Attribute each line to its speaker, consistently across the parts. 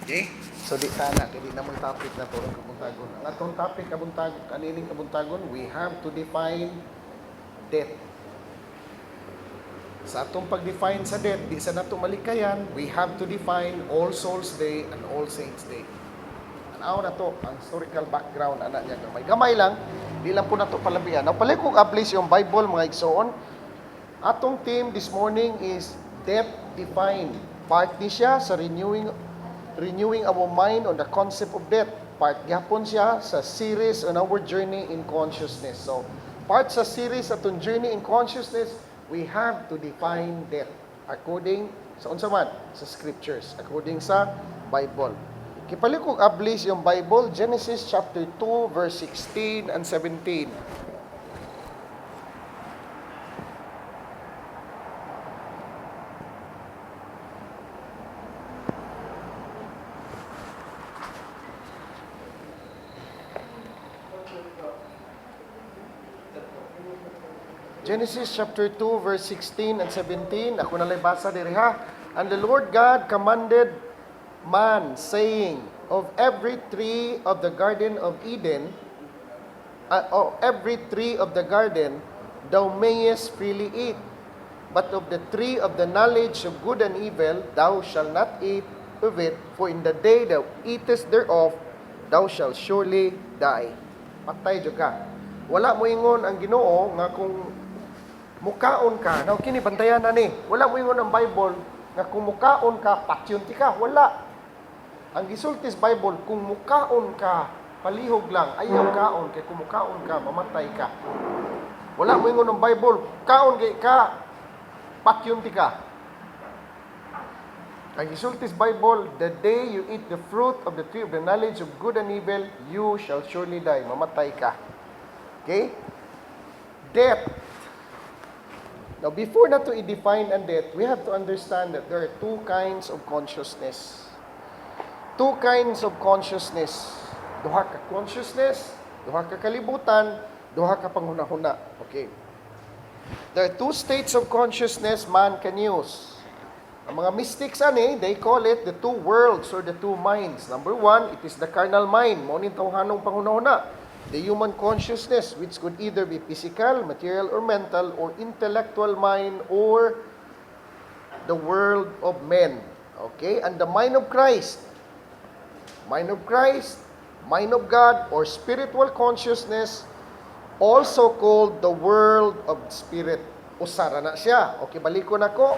Speaker 1: Okay? So di sana, kaya di na mong topic na to ang kabuntagon. Ang atong topic kabuntagon, kanining kabuntagon, we have to define death. Sa atong pag-define sa death, di sa nato malikayan, we have to define All Souls Day and All Saints Day. Tanaw na to, ang historical background, anak niya gamay. Gamay lang, di lang po na to palabihan. Now, pala kong ablis yung Bible, mga igsoon. Atong theme this morning is Death Defined. Part ni siya sa renewing our mind on the concept of death. Part gihapon siya sa series on our journey in consciousness. So, part sa series atong journey in consciousness, we have to define death according sa unsa man sa scriptures, according sa Bible. Kipalikog ablis yung Bible, Genesis chapter 2 verse 16 and 17. Genesis chapter 2 verse 16 and 17. Ako na basa diri ha. And the Lord God commanded man, saying, of every tree of the garden of Eden, of every tree of the garden, thou mayest freely eat. But of the tree of the knowledge of good and evil, thou shalt not eat of it, for in the day thou eatest thereof, thou shalt surely die. Patay jud ka. Wala mo ingon ang Ginoo nga kung mukaon ka, now kini bantayan na ni. Wala mo ingon ang Bible nga kung mukaon ka, patyon ti ka. Wala. Ang gisultis Bible, kung mukaon ka, palihog lang, ayaw kaon, kay kung mukaon ka, mamatay ka. Wala mo ingon ang Bible, kaon kay ka, patyon ti ka. Ang gisultis Bible, the day you eat the fruit of the tree of the knowledge of good and evil, you shall surely die. Mamatay ka. Okay? Death. Now, before na to i-define ang death, we have to understand that there are two kinds of consciousness. Two kinds of consciousness. Duha ka consciousness, duha ka kalibutan, duha ka panghuna-huna. Okay. There are two states of consciousness man can use. Ang mga mystics they call it the two worlds or the two minds. Number one, it is the carnal mind. Mo ning tawhanong panghuna-huna. The human consciousness, which could either be physical, material, or mental, or intellectual mind, or the world of men. Okay? And the mind of Christ, mind of God, or spiritual consciousness, also called the world of spirit. Usara na siya. Okay, balikon ako.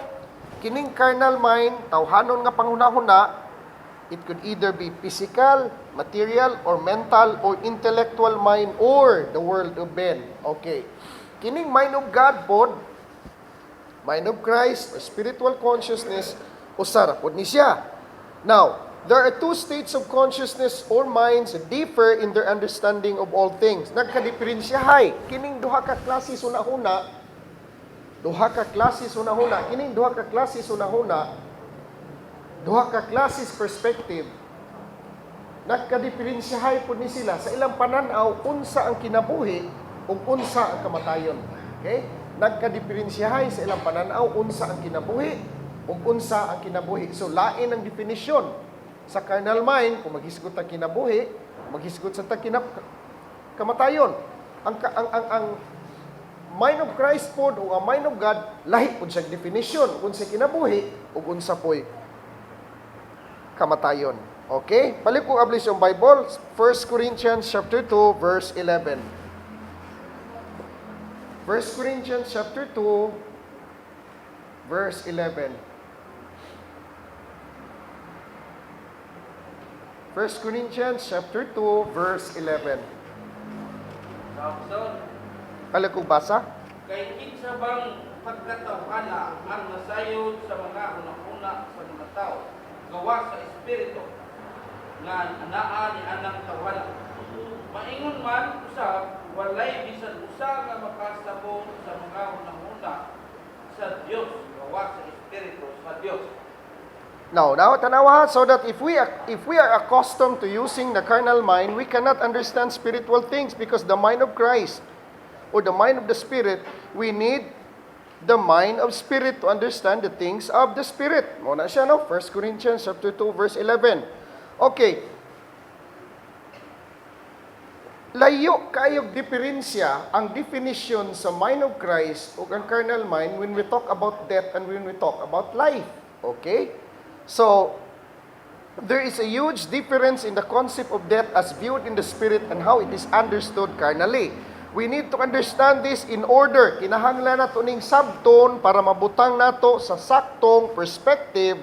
Speaker 1: Kining carnal mind, tawhanon nga panghuna-huna, it could either be physical, material, or mental, or intellectual mind, or the world of men. Okay. Kining mind of God pod, mind of Christ, or spiritual consciousness, usara pod ni siya. Now, there are two states of consciousness or minds that differ in their understanding of all things. Nagkadiferensyahay. Kining duha ka klase sunahuna, kining duha ka klase sunahuna, duha ka klases perspective, nagkadiferensyahay po ni sila sa ilang pananaw unsa ang kinabuhi ug unsa ang kamatayon. Okay? Nagkadiferensyahay sa ilang pananaw unsa ang kinabuhi ug unsa ang kinabuhi. So lain ang definisyon sa carnal mind kung maghisgot ta kinabuhi, maghisgot sa ta kamatayon. Ang mind of Christ po o ang mind of God lahi pud sa definition unsa kinabuhi ug unsa poy kamatayon. Okay? Balik ko ablis yung Bible. 1 Corinthians chapter 2 verse 11. 1 Corinthians chapter 2 verse 11. 1 Corinthians chapter 2 verse 11. Balik ko basa.
Speaker 2: Kay kinsa bang pagkatawhana ang nasayod sa mga una-una sa mga tao gawa sa espiritu nga anaa ni anang tawhana. Maingon man usab walay bisan usa nga makasabot sa mga una-una sa Dios gawa sa espiritu sa Dios.
Speaker 1: Now, tanawa so that if we are accustomed to using the carnal mind, we cannot understand spiritual things because the mind of Christ or the mind of the Spirit, we need the mind of Spirit to understand the things of the Spirit. Muna siya, no? 1 Corinthians chapter 2, verse 11. Okay. Layo kayog diferensya ang definition sa mind of Christ o ang carnal mind when we talk about death and when we talk about life. Okay? So, there is a huge difference in the concept of death as viewed in the spirit and how it is understood carnally. We need to understand this in order. Kinahanglan nato ning sabton para mabutang nato sa saktong perspective.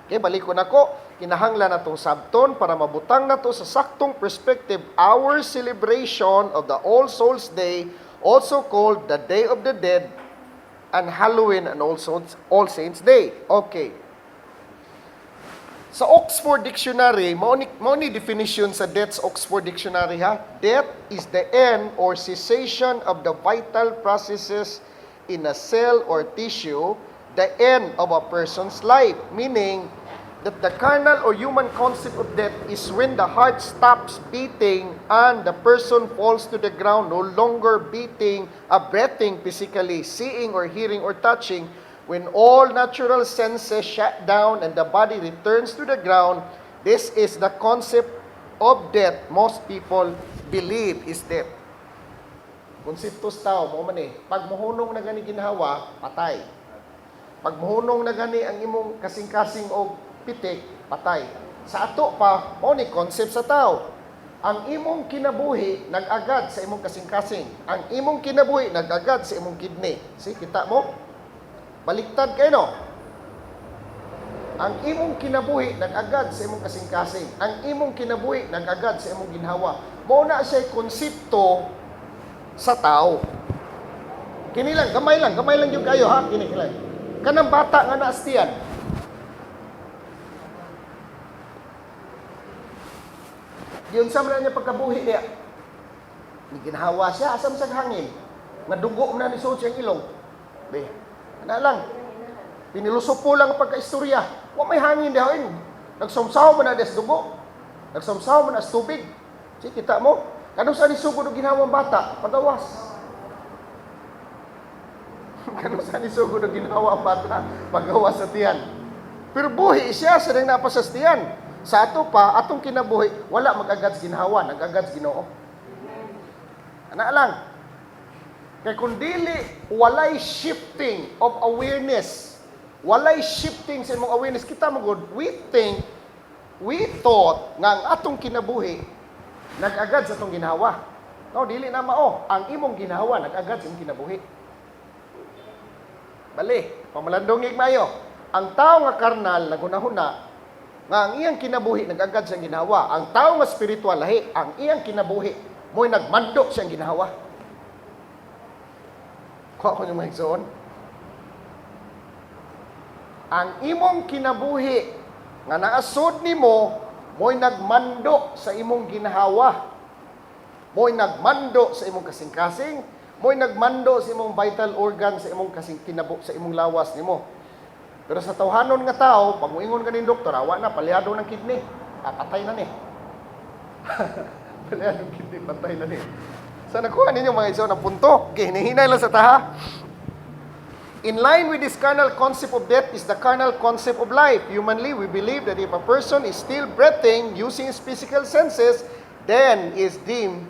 Speaker 1: Okay, balik ko nako. Kinahanglan natong sabton para mabutang nato sa saktong perspective our celebration of the All Souls Day, also called the Day of the Dead, and Halloween and also All Saints Day. Okay. Sa Oxford Dictionary, mao ni definition sa death sa Oxford Dictionary ha. Death is the end or cessation of the vital processes in a cell or tissue, the end of a person's life, meaning that the carnal or human concept of death is when the heart stops beating and the person falls to the ground, no longer beating, breathing physically, seeing or hearing or touching, when all natural senses shut down and the body returns to the ground. This is the concept of death most people believe is death. Konseptos tao, mo man pag muhunong na gani ginhawa, patay. Pag muhunong na gani ang imong kasing-kasing o pitik, patay. Sa ato pa, mo ni concept sa tao. Ang imong kinabuhi, nag-agad sa imong kasing-kasing. Ang imong kinabuhi, nag-agad sa imong kidney. See, kita mo? Baliktad kayo, no? Ang imong kinabuhi, nag-agad sa imong kasing-kasing. Ang imong kinabuhi, nag-agad sa imong ginhawa. Mo na siya konsepto sa tao. Kini lang, gamay lang yung kayo, ha? Kini lang. Kanang bata nga naastiyan. Yun sa niya pagkabuhi niya. Ginhawa siya, asam sa hangin. Nadugo na ni Soch ang ilong. Be, ano lang. Pinilusop po lang pagka-istorya. Wa may hangin dahil. Nagsumsaw mo na des dugo. Nagsumsaw mo na as tubig. Si kita mo. Kanong saan isugod o ginhawang bata? Pagawas. Kanong saan isugod o ginhawang bata? Pagawas sa tiyan. Pero buhi siya sa nang napasas tiyan. Sa ato pa, atong kinabuhi, wala mag-agad ginhawa, nag-agad Ginoo. Ana lang. Kay kung dili, walay shifting of awareness. Walay shifting sa imong awareness. Kita mo good, we thought nga ang atong kinabuhi, nag-agad sa atong ginhawa. No, dili na mao. Ang imong ginhawa, nag-agad sa imong kinabuhi. Bali, pamalandongig mayo. Ang tao nga karnal, naghuna-huna, nga ang iyang kinabuhi nag-agad siyang ginawa. Ang tao nga spiritual lahi, ang iyang kinabuhi mo'y nagmando siyang ginawa. Kuha ko yung mahigsoon. Ang imong kinabuhi nga naasod nimo mo'y nagmando sa imong ginahawa. Mo'y nagmando sa imong kasing-kasing, mo'y nagmando sa imong vital organ sa imong kasing sa imong lawas nimo. Pero sa tawhanon nga tao, pag muingon ka ng doktor, awa na, palyado ng kidney. Patay na ni. Palyado ng kidney, patay na ni. So nakuha ninyo mga iso na punto. Okay, hinihinay lang sa taha. In line with this carnal concept of death is the carnal concept of life. Humanly, we believe that if a person is still breathing using his physical senses, then is deemed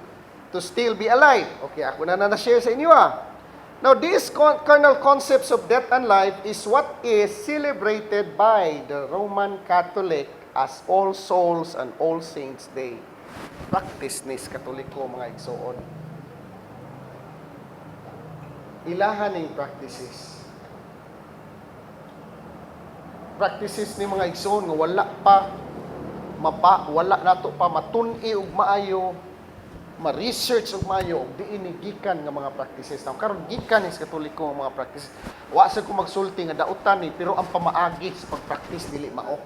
Speaker 1: to still be alive. Okay, ako na share sa inyo Now, these carnal concepts of death and life is what is celebrated by the Roman Catholic as All Souls and All Saints Day. Practice nis Katoliko mga igsoon. Ilahan ng practices. Practices ni mga igsoon nga wala nato pa matun-i ug maayo, ma-research og maayo og diin gikan nga mga practices. Now karon gikan is Katoliko nga mga practices. Wa sa ko magsulti nga dautan ni pero ang pamaagi sa pag-practice dili mao.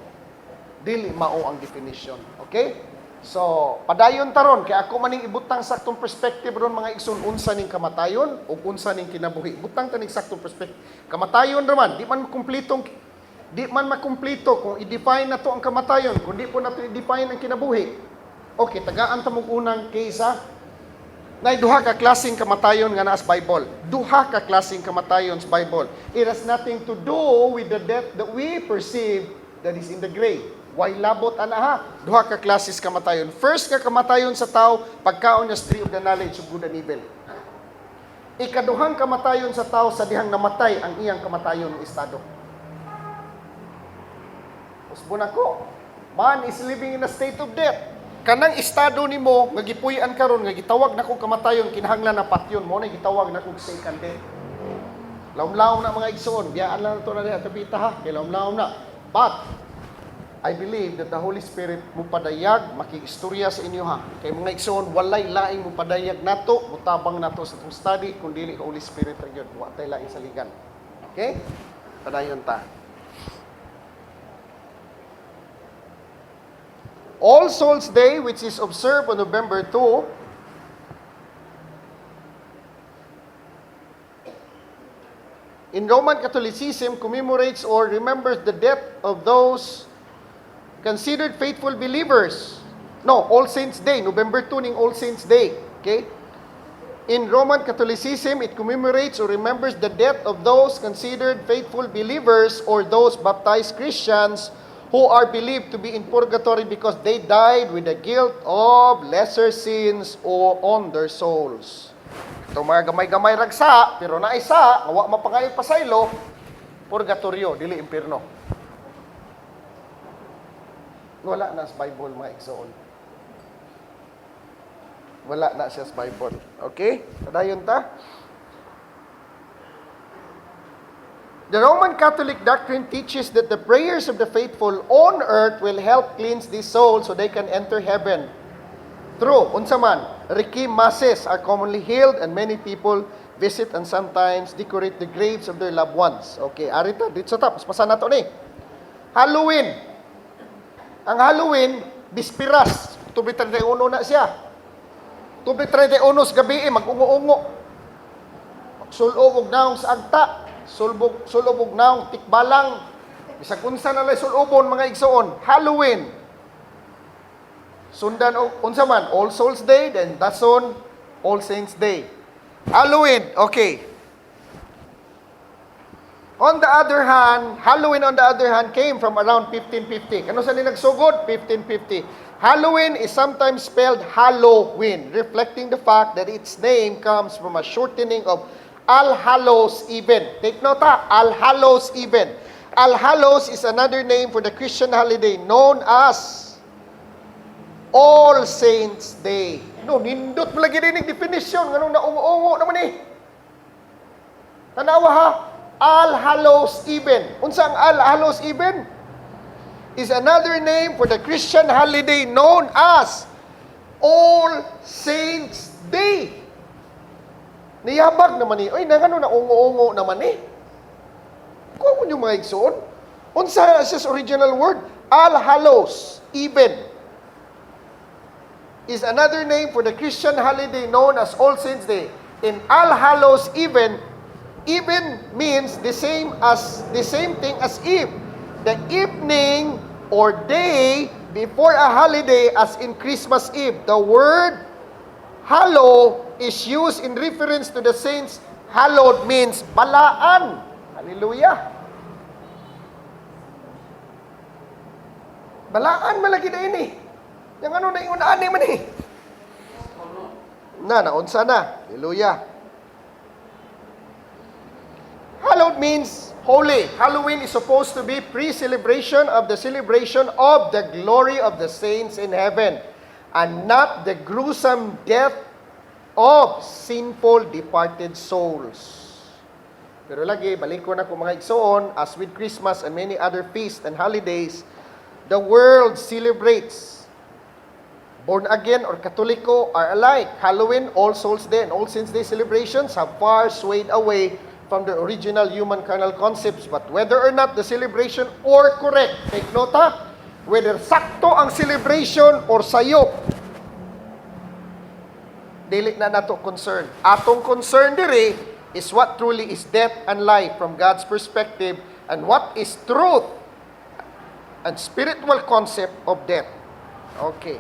Speaker 1: Dili mao ang definition. Okay? So, padayon taron kay ako maning ibutang saktong perspective ron mga igsoon unsa ning kamatayon ug unsa ning kinabuhi. Butang taning saktong perspective. Kamatayon raman di man makumplito kung i-define nato ang kamatayon, kung di po nato i-define ang kinabuhi. Okay, tagaan ta mong unang case Nay duha ka klaseng kamatayon nga naa sa Bible. Duha ka klaseng kamatayon sa Bible. It has nothing to do with the death that we perceive that is in the grave. Why labot ana ha? Duha ka klases kamatayon. First ka kamatayon sa tao pagkaon niya sa tree of the knowledge of good and evil. Ikaduhang kamatayon sa tao sa dihang namatay ang iyang kamatayon ng estado. Usbon ako. Man is living in a state of death. Kanang estado nimo nga gipuy-an karon nga gitawag nako kamatayon kinahanglan na patyon mo na gitawag nako second death. Laom-laom na mga igsoon, biyaan lang ito na rin at tabita ha, kay laom-laom na. But, I believe that the Holy Spirit mo padayag, makiistorya sa inyo ha. Kay mga igsoon, walay laing mo padayag nato, mutabang nato sa itong study, kung dili ka Holy Spirit rin yun, watay laing saligan. Okay? Padayon ta. All Souls Day, which is observed on November 2, in Roman Catholicism, commemorates or remembers the death of those considered faithful believers. No, All Saints Day, November 2 ning All Saints Day. Okay? In Roman Catholicism, it commemorates or remembers the death of those considered faithful believers or those baptized Christians who are believed to be in purgatory because they died with the guilt of lesser sins or on their souls. Ito mga gamay-gamay ragsa, pero na isa, awa mapangayon pasaylo, purgatorio, dili impierno. Wala na sa Bible, mga igsoon. Wala na siya sa Bible. Okay? Padayon ta. The Roman Catholic doctrine teaches that the prayers of the faithful on earth will help cleanse these souls so they can enter heaven. True, unsa man, requiem masses are commonly held and many people visit and sometimes decorate the graves of their loved ones. Okay, arita, dito sa tapos, pasa na to ni. Halloween. Ang Halloween, bispiras. Tubi 31 na siya. Tubi 31 sa gabi, mag-ungo-ungo. Sulog og naong sa agta. Sulog og naong tikbalang. Bisag unsa na lay sulubon mga igsoon. Halloween. Sundan unsa man, All Souls Day, then dason All Saints Day. Halloween, okay. On the other hand, Halloween on the other hand came from around 1550. Kano sa nagsugod? 1550. Halloween is sometimes spelled Halloween, reflecting the fact that its name comes from a shortening of All Hallows Even. Take note ha, All Hallows Even. All Hallows is another name for the Christian holiday known as All Saints Day. No, nindot mo lagi din yung definition. Ganun na ungo-ungo naman eh. Tanawa ha, All Hallows Even. Unsa ang All Hallows Even? Is another name for the Christian holiday known as All Saints Day. Niyabag naman eh. Oy, nangano na ungo-ungo naman eh. Kuha mo yung mga igsoon. Unsa siya sa original word? All Hallows Even is another name for the Christian holiday known as All Saints Day. In All Hallows Even means the same thing as Eve. The evening or day before a holiday, as in Christmas Eve. The word hallow is used in reference to the saints. Hallowed means balaan. Hallelujah. Balaan malagi na ini. Yang ano na iunaan man eh. Naunsa na. Hallelujah. Hallowed means holy. Halloween is supposed to be pre-celebration of the celebration of the glory of the saints in heaven and not the gruesome death of sinful departed souls. Pero lagi, balik ko na kung mga igsoon, as with Christmas and many other feasts and holidays, the world celebrates. Born again or Katoliko are alike. Halloween, All Souls Day, and All Saints Day celebrations have far swayed away from the original human carnal concepts. But whether or not the celebration or correct, take note ha, whether sakto ang celebration or sayo, dili na nato concern. Atong concern diri is what truly is death and life from God's perspective and what is truth and spiritual concept of death. Okay.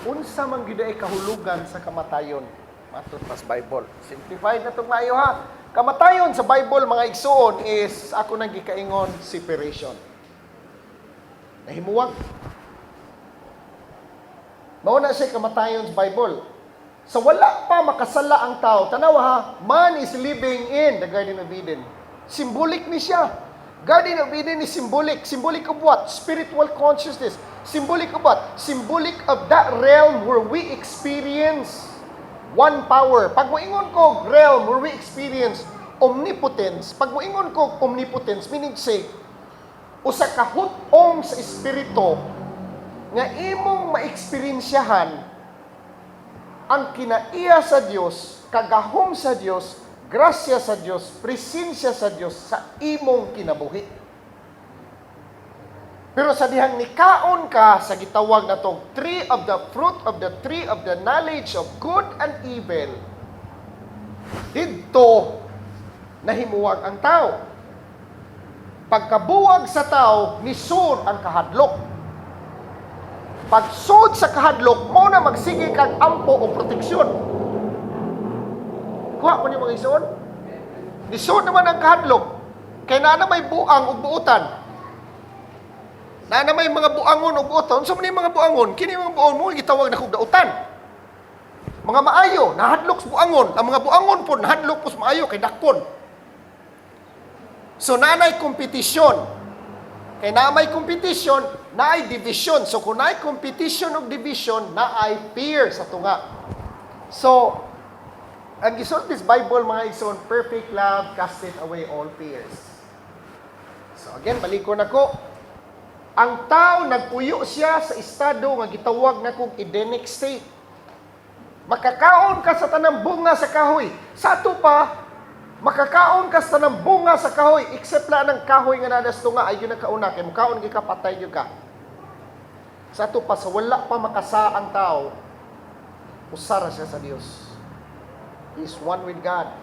Speaker 1: Unsa man gyud ay kahulugan sa kamatayon? Matud pas Bible. Simplified na itong maayo ha. Kamatayon sa Bible, mga igsoon, is ako nang gikaingon, separation. Nahimuwag. Mao na siya kamatayon sa Bible. Sa wala pa makasala ang tao, tanawa ha, man is living in the Garden of Eden. Symbolic ni siya. Garden of Eden is symbolic. Symbolic of what? Spiritual consciousness. Symbolic of what? Symbolic of that realm where we experience one power. Pag moingon ko realm where we experience omnipotence, pag moingon ko omnipotence, meaning say, usa ka hutong sa espiritu nga imong maeksperiensyahan ang kinaiya sa Dios, kagahom sa Dios, grasya sa Dios, presensya sa Dios sa imong kinabuhi. Pero sa dihang nikaon ka sa gitawag na tong tree of the fruit of the tree of the knowledge of good and evil, didto nahimuwag ang tao. Pagkabuwag sa tao, nisur ang kahadlok. Pagsud sa kahadlok, mo na magsige kag ampo o proteksyon. Kuha ko niyo mga ison. Nisud naman ang kahadlok. Kaya na may buang o buutan. Na may mga buangon o buutan. Sa mga mga buangon, kini mga buangon mo, gitawag na kong dautan. Mga maayo, nahadlok sa buangon. Ang mga buangon po, nahadlok po sa maayo, kay dakpon. So, nanay kompetisyon. Kaya na may competition, na ay division. So, kung na ay competition of division, na ay fear sa tunga. So, ang ison this Bible, mga ison, perfect love casteth away all fears. So, again, balikon ako. Ang tao, nagpuyo siya sa estado nga gitawag na kong Edenic state. Makakaon ka sa tanang bunga sa kahoy. Sa ato pa, makakaon ka sa tanang bunga sa kahoy, except na ng kahoy nga nadas tunga, ay yun ang kauna, kaya makaon ka, patay yun ka. Sa ato pa, sa wala pa makasa ang tao, usara siya sa Dios. He is one with God.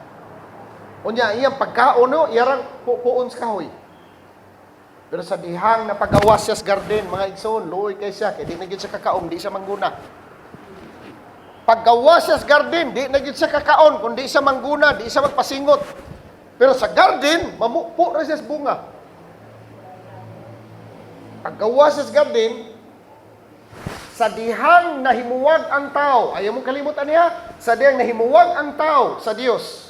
Speaker 1: Unya, iyang pagkaon, no, iyarang pupuon sa kahoy. Pero sa dihang na pagawas siya sa garden, mga igsoon, luoy kay siya, kaya di na siya kakaon, di siya mangguna. Paggawas siya sa garden, di na siya kakaon, kundi siya mangguna, di siya magpasingot. Pero sa garden, mamupo na siya sa bunga. Paggawas siya sa garden, sa dihang nahimuwag ang tao, ayaw mong kalimutan niya, sa dihang nahimuwag ang tao sa Dios,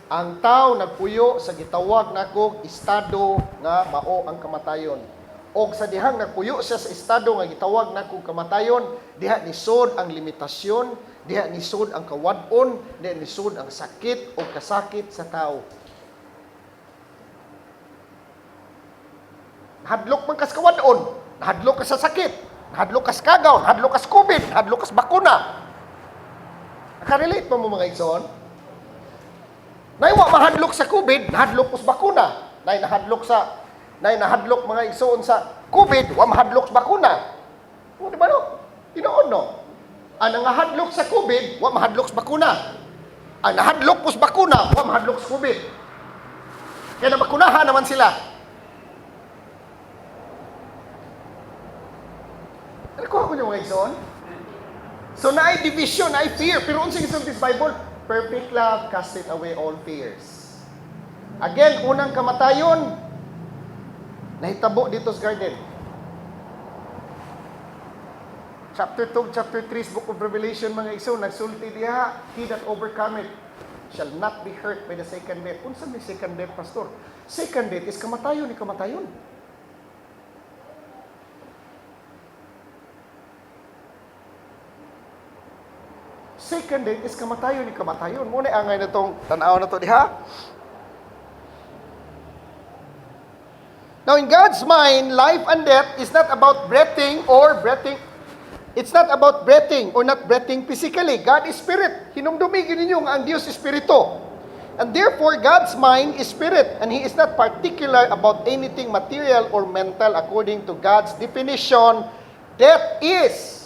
Speaker 1: ang tao nagpuyo sa gitawag na kong estado nga mao ang kamatayon. O sa dihang nagpuyo siya sa estado nga gitawag na kong kamatayon, diha nisod ang limitasyon, diha nisod ang kawadon, diha nisod ang sakit o kasakit sa tao. Hadlok man kas kawadon, hadlok ka sa sakit, hadlok kas kagaw, hadlok kas COVID, hadlok kas bakuna. Nakarelate pa mo mga igsoon? Naiwa mahadlok sa COVID, nahadlok sa bakuna. Nahadlok mga igsoon sa COVID, wa mahadlok sa bakuna. O, di ba no? Tinoon no? Ang nahadlok sa COVID, wa mahadlok sa bakuna. Ang nahadlok po sa bakuna, wa mahadlok sa COVID. Kaya nabakunahan naman sila. Nakuha ko niyo mga igsoon? So, na ay division, na ay fear. Pero unsing isang this Bible, perfect love casteth away all fears. Again, unang kamatayon, nahitabo dito sa garden. Chapter 2, chapter 3, Book of Revelation, mga igsoon, nagsulti diha, he that overcometh shall not be hurt by the second death. Unsa may second death, pastor? Second death is kamatayon ni kamatayon. Second death is kamatayon ni kamatayon. Muna angay na itong tanaw na ito diha. Now, in God's mind, life and death is not about breathing or breathing. It's not about breathing or not breathing physically. God is spirit. Hinumdumigin ninyo nga ang Diyos is spirito. And therefore, God's mind is spirit. And He is not particular about anything material or mental according to God's definition. Death is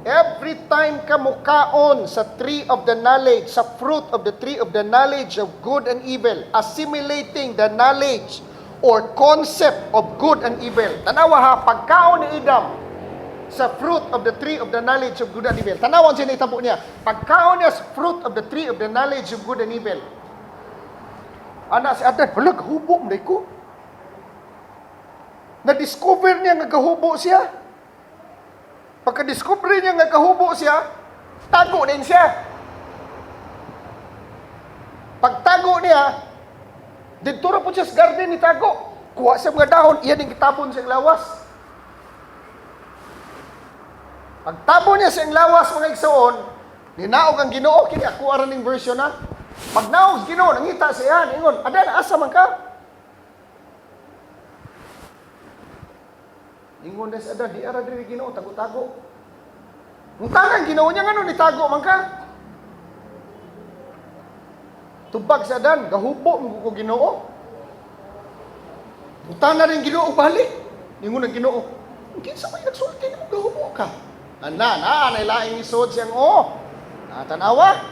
Speaker 1: every time ka mukaon sa tree of the knowledge, sa fruit of the tree of the knowledge of good and evil, assimilating the knowledge or concept of good and evil. Tanawa ha, pagkaon ni Adam sa fruit of the tree of the knowledge of good and evil. Tanawan siya na itabo niya. Pagkaon niya sa fruit of the tree of the knowledge of good and evil. Anak si Adam, halag, hubog na ko. Na-discover niya nga gahubo siya. Pagka-discover niya nga gahubo siya, tago din siya. Pagtago niya, dito ra po siya sa garden ni tago. Kuha siya mga dahon, iyan yung kitabon siyang lawas. Pagtabon niya siyang lawas, mga igsoon, ninaog ang Ginoo, kini ako araning version na. Pag naog Ginoo, nangita siya, ingon, adan, asa man ka? Ingon na siya, adan, di ara diri Ginoo, tago-tago. Kung tanang Ginoo niya, nga nitago man ka? Tubag sa adan, gahubo mo ko Ginoo. Buta na rin Ginoo balik. Ingon ang Ginoo, kinsa may nagsulti ni mo gahubo ka? Nailaing isod siyang natanawa.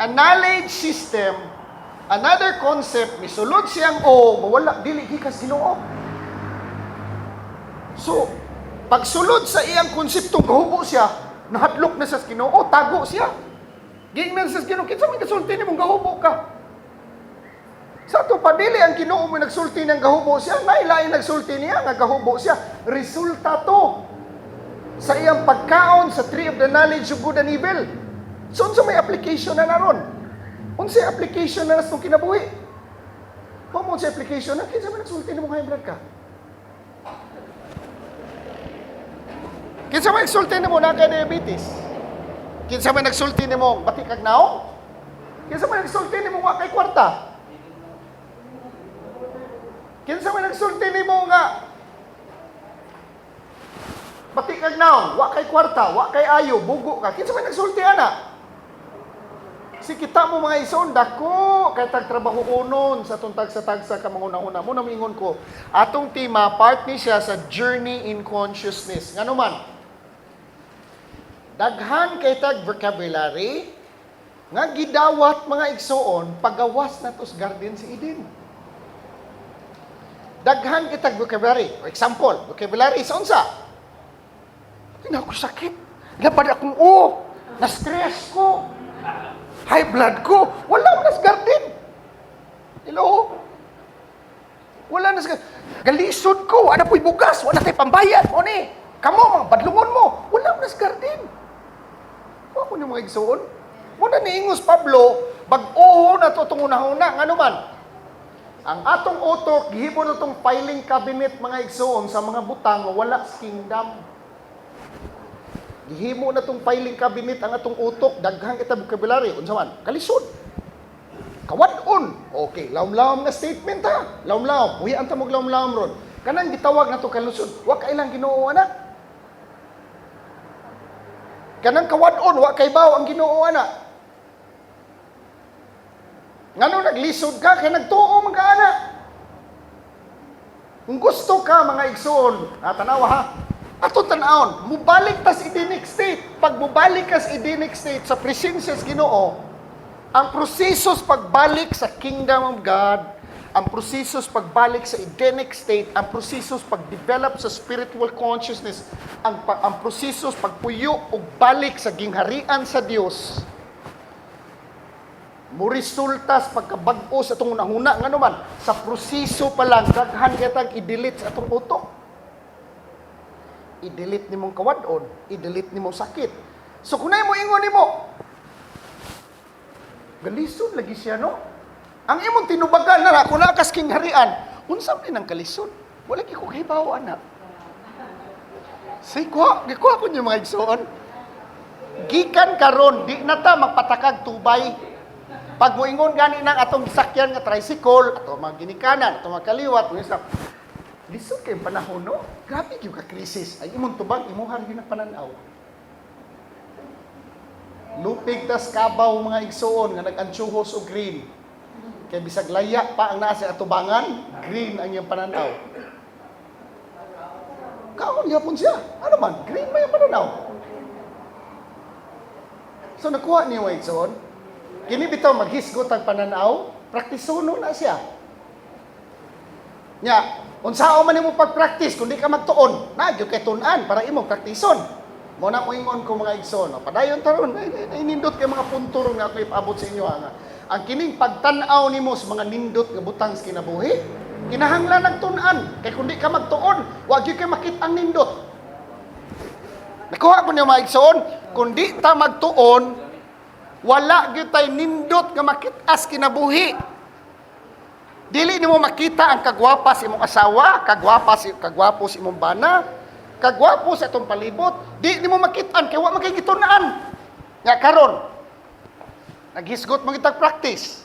Speaker 1: A knowledge system, another concept, misulod siyang mawala, dili gikas Ginoo. So, pagsulod sa iyang konseptong gahubo siya, nahadlok na sa Ginoo, tago siya. Gingnan sa Ginoo, kinsa may nagsulti ni mong gahubo ka? Sa ito pa, dili ang Ginoo mo nagsulti ng gahubo siya, nailaing nagsulti niya, nga gahubo siya. Resulta to sa iyang pagkaon sa tree of the knowledge of good and evil. So, unsa may application na naron? Unsay application na nas nung kinabuhi? Kung unsay application na, kinsa may nagsulti ni mong high blood ka? Kinsa may nagsulti ni mo na kay diabetes? Kinsa may nagsulti ni mo batik kag naong? Kinsa may nagsulti ni mo wa kay kwarta? Kinsa may nagsulti ni mo nga batik kag naong, wa kay kwarta, wa kay ayo, bugo ka? Kinsa may nagsulti ana? Si kita mo mga ison, dako kay tagtrabaho kunon sa tuntag sa tagsa ka mga una-una. Mo namingon ko, atong tema part ni siya sa journey in consciousness. Ngano man? Daghan kay tag vocabulary nga gidawat mga igsoon pagawas nato sa garden sa Eden. Daghan kay tag vocabulary. For example, vocabulary sa unsa? Ina ko sakit. Labad akong na-stress ko. High blood ko. Wala man sa garden. Hello? Wala na sa galisod ko. Wala po'y bugas. Wala tayo pambayad. O ni, kamo, mga badlungon mo. Wala man sa garden. Wala ko niyo mga igsoon. Muna ni Ingos Pablo, bag-oho na ito itong unahuna. Nga naman, ang atong utok, gihibo na itong filing cabinet mga igsoon sa mga butang wala sa kingdom. Gihimo na itong filing cabinet ang atong utok, daghang kita vocabulary. Unsa man? Kalisod. Kawadon. Okay, lawm-lawm na statement ha. Lawm-lawm. Uy, anta mong lawm-lawm ron. Kanang gitawag na ito kalisod. Wa kailang Ginoo ana. Kanang kawadon, wa kay baw ang Ginoo ana. Ngano naglisod ka, kay nagtuo mga ana. Kung gusto ka mga igsoon, tanawa ha, ato tanawon, mubalik ta sa Edenic state. Pag mubalik ka sa Edenic state, sa presensya sa Ginoo, ang prosesos pagbalik sa kingdom of God, ang prosesos pagbalik sa Edenic state, ang prosesos pagdevelop sa spiritual consciousness, ang prosesos pagpuyo o balik sa gingharian sa Dios, murisultas pagkabag-o sa itong unahuna, nga naman, sa proseso pa lang, daghan kitang i-delete sa itong utok. I-delete ni mong kawadon, i-delete ni mong sakit. So, kunay mo ingon ni mo, galisod lagi siya, no? Ang imong tinubagan na, kung nakas king harian, unsam din ang kalisod. Wala ko kay bawa, anak. Say, gikuha ko niyo mga igsoon. Gikan karon, di na ta magpatakag tubay. Pag mo ingon gani ng atong sakyan nga tricycle, ato mga ginikanan, ato mga kaliwat, lisod kayong panahon, no? Grabe yung ka-krisis. Ay, imong tubag, imuhar yun ang pananaw. Lupig tas kabaw mga igsoon nga nag-antsuhos o green. Kaya bisag laya pa ang nasa atubangan, green ang iyong pananaw. Kaon yapon siya. Ano man? Green ba yung pananaw? So, nakuha niyo mga igsoon. Kini bitaw maghisgot ang pananaw, praktisono na siya. Nya, unsao man nimo pag-practice kundi ka magtuon, nagyo kay tun-an para imong praktison. Mo na moingon ko mga igsoon, padayon taron, nindot kay mga punto nga ako ipaabot sa inyo nga. Ang kining pagtan-aw nimo sa mga nindot nga butang sa kinabuhi,
Speaker 3: Kinahanglan nagtun-an. Kay kundi ka magtuon, wa gyud kay makit-ang nindot. Nakuha ko niyo mga igsoon, kundi ta magtuon, wala gyud tay nindot nga makit-as kinabuhi. Dili nimo makita ang kagwapa sa imong asawa, kagwapo sa imong bana, kagwapo sa atong palibot. Di nimo makit-an kay wa makikitun-an. Nga karon, naghisgot mo kitag practice.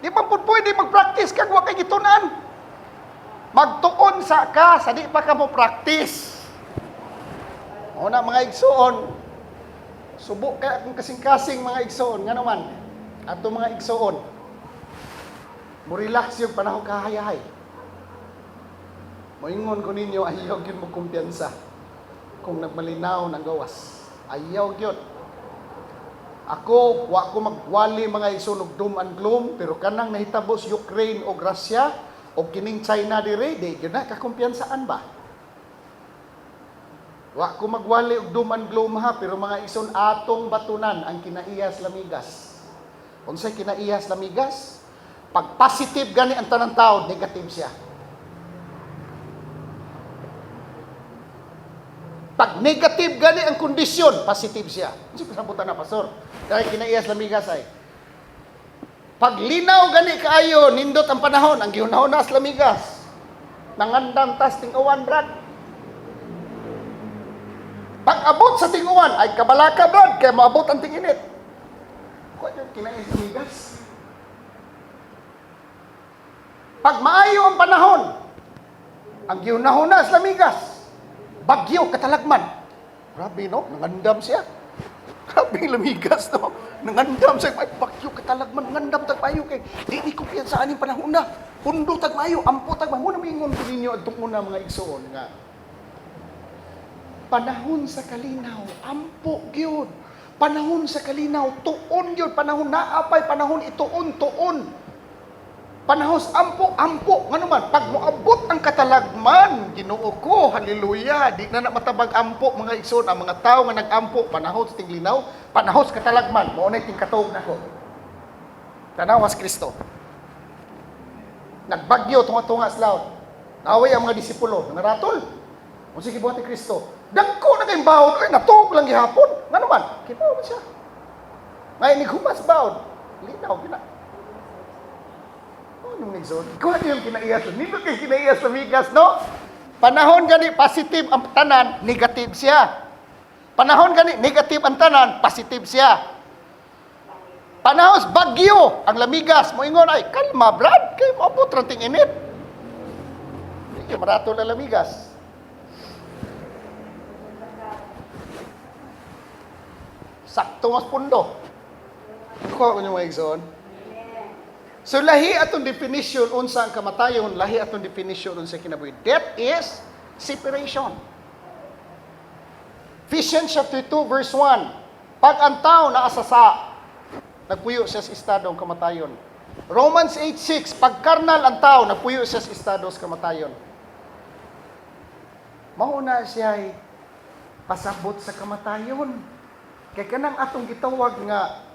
Speaker 3: Di pa po pwede mag-practice kag wa kay gitun-an. Magtuon sa ka, sa di pa ka mo practice. Una mga igsoon, subo ka kung kasing-kasing mga igsoon, nga naman, ato mga igsoon, mo-relax yung panahon kahayahay. Moingon ko ninyo, ayaw yun mo kumpiyansa. Kung nagmalinaw ng gawas, ayaw yun. Ako, wa ko magwali mga isunog doom and gloom, pero kanang nahitabos Ukraine o Russia, o kining China dire, di yun na, kakumpiyansaan ba? Wa ko magwali og doom and gloom ha, pero mga ison atong batunan ang kinaiyas lamigas. Unsay kinaiyas lamigas? Pag positive gani ang tanang tao, negative siya. Pag negative gani ang kondisyon, positive siya. Unsay kasabutan na pastor? Kaya kinaiyas lamigas ay. Pag linaw gani kaayo, nindot ang panahon, ang gihunahon na sa lamigas. Nangandam tas ting-uwan, brad. Pag abot sa ting-uwan, ay kabalaka, brad, kaya maabot ang ting-init. Kuha yun, kinaiyas lamigas. Pag maayo ang panahon, ang gihunahon na sa lamigas, bagyo, katalagman. Grabe, no? Nangandam siya. Grabe, lamigas, no? Nangandam siya. Ay, bagyo, katalagman, nangandam tagmayo kay. Di kumpiyansaan yung panahon na. Pundo tagmayo, ampo tagmayo. Muna mingon ko ninyo at muna mga igsoon nga. Panahon sa kalinaw, ampo gyud. Panahon sa kalinaw, tuon gyud. Panahon naapay, panahon ituon-tuon. Panahon ampo. Nga naman, pag moabot ang katalagman, Ginoo ko, haleluya, di na matabag ampo, mga igsoon, ang mga tao nga nag-ampo, panahon sa tinglinaw, panahon sa katalagman, maunay ting katog nako. Tanawas Kristo. Nagbagyo, tunga-tunga sa laot. Naway ang mga disipulo, naratol. Kung sige buhat ni Kristo. Dagko na kayong baon, ay natog lang gihapon. Nga naman, kibaw siya. Ngayon ni humas baon. Linaw, gina. Nung nagsoon, kuha niyo yung kinaiyas. Nito kayo kinaiyas sa migas, no? Panahon gani, positive ang tanan, negative siya. Panahon gani, negative ang tanan, positive siya. Panahon bagyo, ang lamigas, mo ingon ay, kalma, brad, kayo maabot ranting init. Hindi kayo marato na lamigas. Sakto mas pundo. Kuha ko niyo mga igsoon. So lahi atong definition unsa ang kamatayon, lahi atong definition unsa kinabuhi. Death is separation. Ephesians chapter 2 verse 1. Pag ang tao naasasa, nagpuyo siya sa estadong kamatayon. Romans 8:6, pag karnal ang tao, nagpuyo siya sa estado sa kamatayon. Mauna siya ay pasabot sa kamatayon. Kaya kanang atong gitawag nga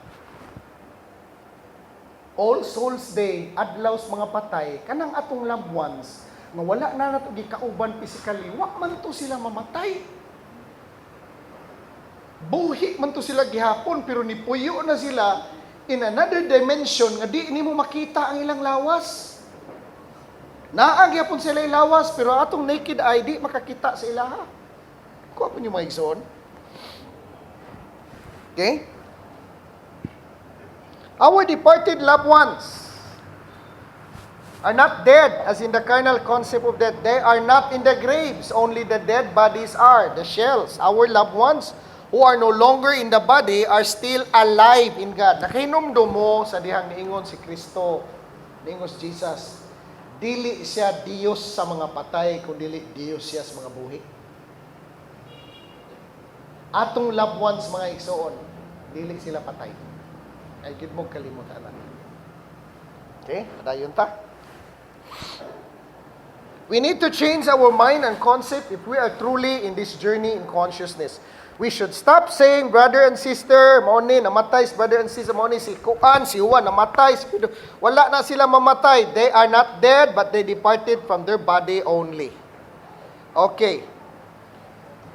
Speaker 3: All Souls Day, adlaw sa mga patay, kanang atong loved ones, nga wala na nato gikauban physically, wa man to sila mamatay. Buhi man to sila gihapon, pero nipuyo na sila in another dimension nga di nimo makita ang ilang lawas. Naag gyapon sila ilang lawas, pero atong naked eye di makakita sa ilaha. Kuha po niyo mga igsoon. Okay? Our departed loved ones are not dead as in the carnal concept of death. They are not in the graves. Only the dead bodies are, the shells. Our loved ones who are no longer in the body are still alive in God. Nakihinumdum mo sa dihang niingon si Kristo, niingon si Jesus, dili siya Diyos sa mga patay, kundi Diyos siya sa mga buhi. Atong loved ones, mga igsoon, dili sila patay. Ay, gid mo kalimutan na. Okay? Padayon ta. We need to change our mind and concept if we are truly in this journey in consciousness.
Speaker 1: We should stop saying brother and sister, mao ni namatay si brother and sister, mao ni si Kuan, si Juan namatay. Wala na sila mamatay. They are not dead but they departed from their body only. Okay.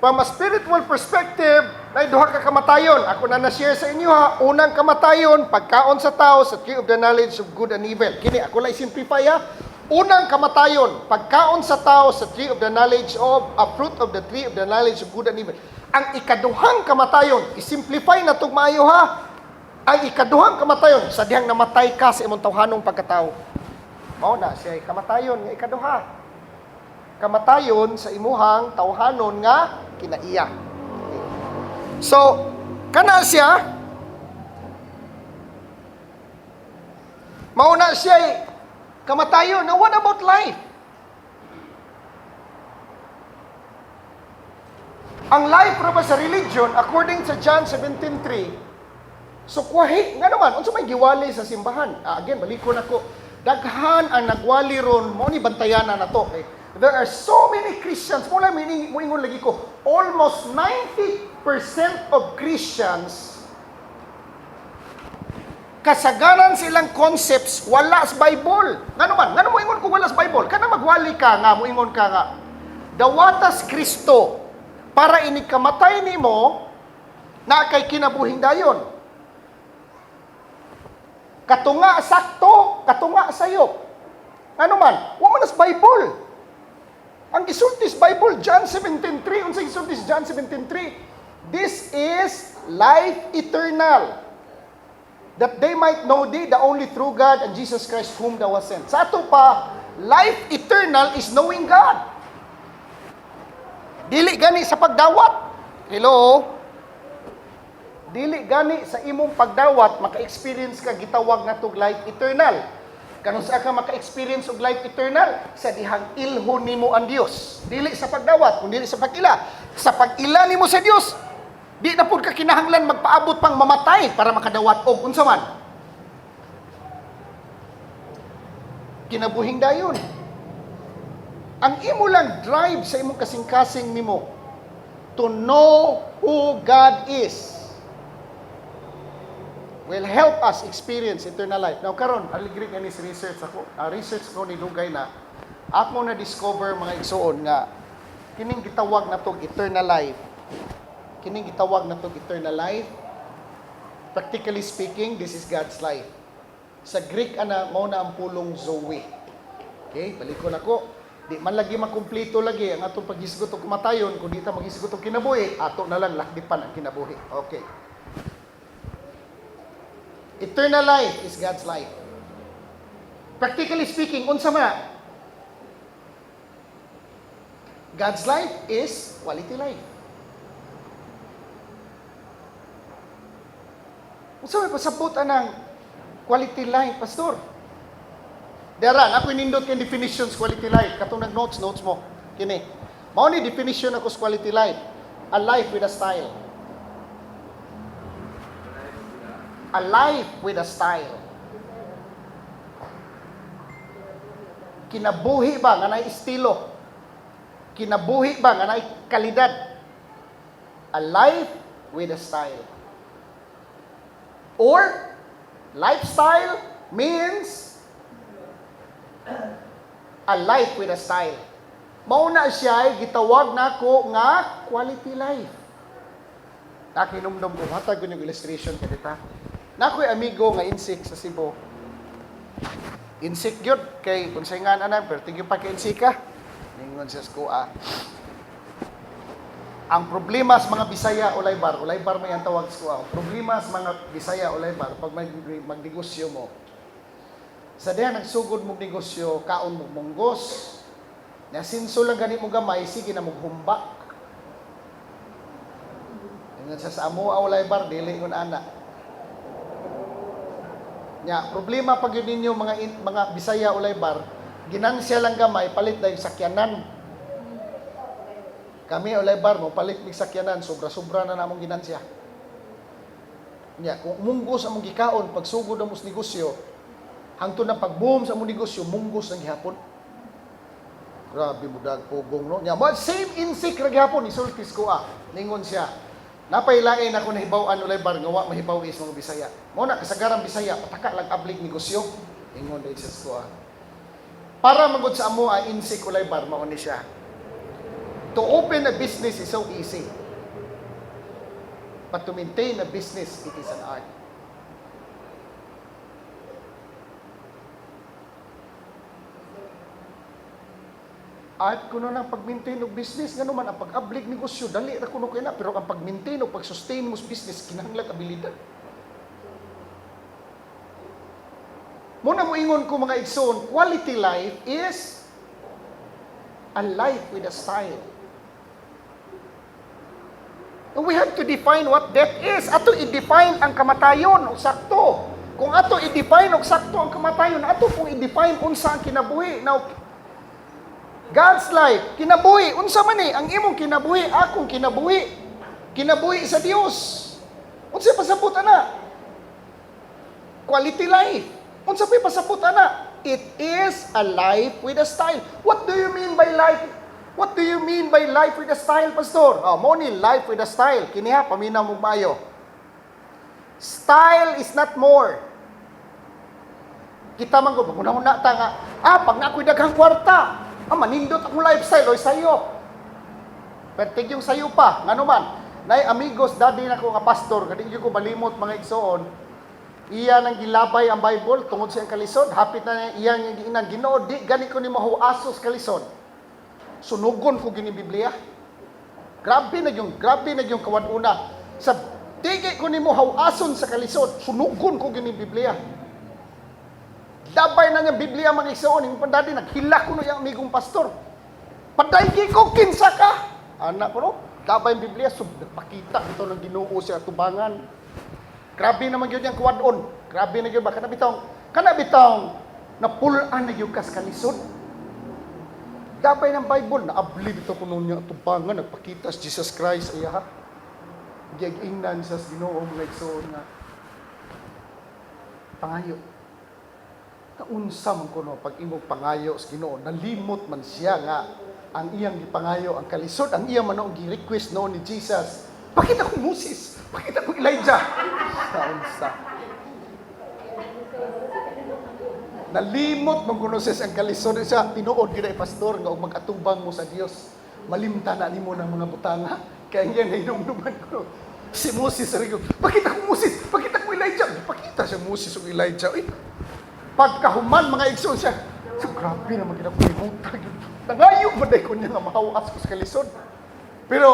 Speaker 1: From a spiritual perspective, na duha ka kamatayon. Ako na na-share sa inyo ha. Unang kamatayon, pagkaon sa tao sa tree of the knowledge of good and evil. Kini ako lang simplify ha. Unang kamatayon, pagkaon sa tao sa tree of the knowledge of, a fruit of the tree of the knowledge of good and evil. Ang ikaduhang kamatayon, isimplify na itong maayo ha. Ang ikaduhang kamatayon, sa dihang namatay ka sa imong tawhanong pagkatao. Mao na siya kamatayon nga ikaduha. Kamatayon sa imuhang tawhanon nga kinaiya. So, kana siya, mauna siya kamatayon. Now, what about life? Ang life ra ba sa religion, according sa John 17:3, so kwahi, nga naman, unsa may giwali sa simbahan? Again, balikon ako. Daghan ang nagwali ron, mo ni bantayanan na to. Okay? There are so many Christians, mula moingon lagi ko, almost 90% of Christians, kasagaran silang concepts, wala sa Bible. Nga naman ingon ko wala sa Bible? Kana magwali ka nga, moingon ka nga, dawatas Kristo, para inikamatay nimo na kay kinabuhing dayon. Katunga sakto, katunga sayop. Ano man, wa man as Bible. Ang gisultis Bible John 17:3, unsay gisultis John 17:3? This is life eternal, that they might know thee, the only true God, and Jesus Christ whom thou hast sent. Sa ato pa, life eternal is knowing God. Dili gani sa pagdawat. Hello? Dili gani sa imong pagdawat, maka-experience ka, gitawag na tog life eternal. Kanang sa ka maka-experience og life eternal, sa dihang ilhon nimo ang Dios. Dili sa pagdawat, kundi sa pag-ila. Sa pag-ila nimo sa Dios, di na pud ka kinahanglan magpaabot pang mamatay para makadawat og unsa man. Kinabuhing dayon. Ang imo lang drive sa imong kasing-kasing nimo to know who God is will help us experience eternal life. Now karon, aligri nga ni research ako. Research ko ni dugay na ako na discover mga igsoon nga kining gitawag na tog eternal life. Kining gitawag na tog eternal life. Practically speaking, this is God's life. Sa Greek ana mao na ang pulong zoe. Okay, balikon ako. Di man lagi makumpleto lagi ang atong paghisgot og kamatayon, kun di ta maghisgot og kinabuhi, ato na lang lakdipan ang kinabuhi. Okay. Eternal life is God's life. Practically speaking, unsa man? God's life is quality life. Unsa may pasabot anang quality life, pastor? Daran, ako inindot kay definitions quality life. Katong nag-notes mo. Kini. Mao ni definition ako sa quality life. A life with a style. A life with a style. Kinabuhi ba nga naay estilo? Kinabuhi ba nga naay kalidad? A life with a style. Or, lifestyle means a life with a style. Mauna siya gitawag nako nga quality life. Nakinumdum ko hatag ko yung illustration kadita. Nakoy amigo nga insik sa Cebu. Insik gyud kay unsay nga ana pero tigyo pa kay insika. Ningon siya ko ang problema sa mga Bisaya ulay bar may ang tawag sa problema sa mga Bisaya ulay bar pag magnegosyo mo. Sa diha nagsugod mong negosyo, kaon mong munggos. Na sinso lang gani mo gamay, sige na mong humba. Ingon sa amo awlay bar dili ngon ana. Nya problema pag yun ninyo mga Bisaya ulay bar, ginansya lang gamay palit dayong sakyanan. Kami ulay bar mo palit mig sakyanan, sobra-sobra na namong ginansya. Nya kung munggos among gikaon pag sugod amos negosyo, hangtod na pag-boom sa among negosyo, munggos ng gihapon. Grabe mo dag pugong no. Nya mo same insik ra gihapon isultis ko ningon siya.
Speaker 3: Napailain ako nahibaw-an ulay bar nga wa mahibaw is mga Bisaya. Mo na kasagaran Bisaya pataka lang ablig negosyo. Ingon dahil sa skuha. Para magud sa amo ang insik ulay bar mao ni siya. To open a business is so easy. But to maintain a business, it is an art. Art kuno ng pag-maintain og business nga naman ang pag-ablig negosyo dali ra kuno kay na pero ang pag-maintain o pag-sustain mo sa business kinahanglan abilidad. Muna mo ingon ko mga igsoon, quality life is a life with a style. And we have to define what death is. Ato i-define ang kamatayon o sakto. Kung ato i-define og sakto ang kamatayon, ato kung i-define unsa ang kinabuhi. Now, God's life, kinabuhi. Unsa man ni ang imong kinabuhi, akong kinabuhi. Kinabuhi sa Dios. Unsa pasabot ana? Quality life. Unsa pa pasabot ana? It is a life with a style. What do you mean by life? What do you mean by life with a style, pastor? Oh, mo ni life with a style. Kiniha paminaw mo maayo. Style is not more. Kita man ko pag una ta nga, pag na ako'y daghang kwarta, manindot akong lifestyle, oy sayo. Pertig yung sayo pa, ngano man. Nay amigos, daddy na ko nga pastor, kadi ko malimot mga igsoon. Iya nang gilabay ang Bible tungod sa kalisod, hapit na iya nga giinang Ginoo, di gani ko ni mahuasos kalisod. Sunugon ko gini Biblia. Grabe na yung kawaduna. Sa tigay ko ni mo hawason sa kalisod, sunugon ko gini Biblia. Dabay na niyang Biblia mga igsoon, yung pandadi, naghila ko no yung amigong pastor. Padaygi ko, kinsa ka? Anak ko no, dabay ang Biblia, nagpakita ito ng Ginoo sa atubangan. Grabe naman yun yung kuwadon. Grabe na yun ba? Kanabitang, napulaan na yung kalisod. Dabay ng Bible, naabli dito ko nun yung atubangan, nagpakita sa Jesus Christ, ayaha. Giyag-ingnan sa Ginoo mga igsoon nga. Pangayo. Kaunsa man kuno pag imong pangayo sa Ginoo, nalimot man siya nga ang iyang gipangayo ang kalisod, ang iyang manong gi-request noon ni Jesus. Pakita ko Moses, pakita ko Elijah. Kaunsa. Nalimot man kuno siya ang kalisod siya, tinuod gyud ay pastor nga og mag-atubang mo sa Dios. Malimta na nimo ng mga butanga. Kaya yan ay dumduman ko. Si Moses rin, pakita ko Moses, pakita ko Elijah. Pakita siya Moses o Elijah. Uy, pagkahuman mga igsoon siya, so grabe naman kinakulimutan. Nangayo ba dahil ko niya nga mahawas ko sa kalisod. Pero,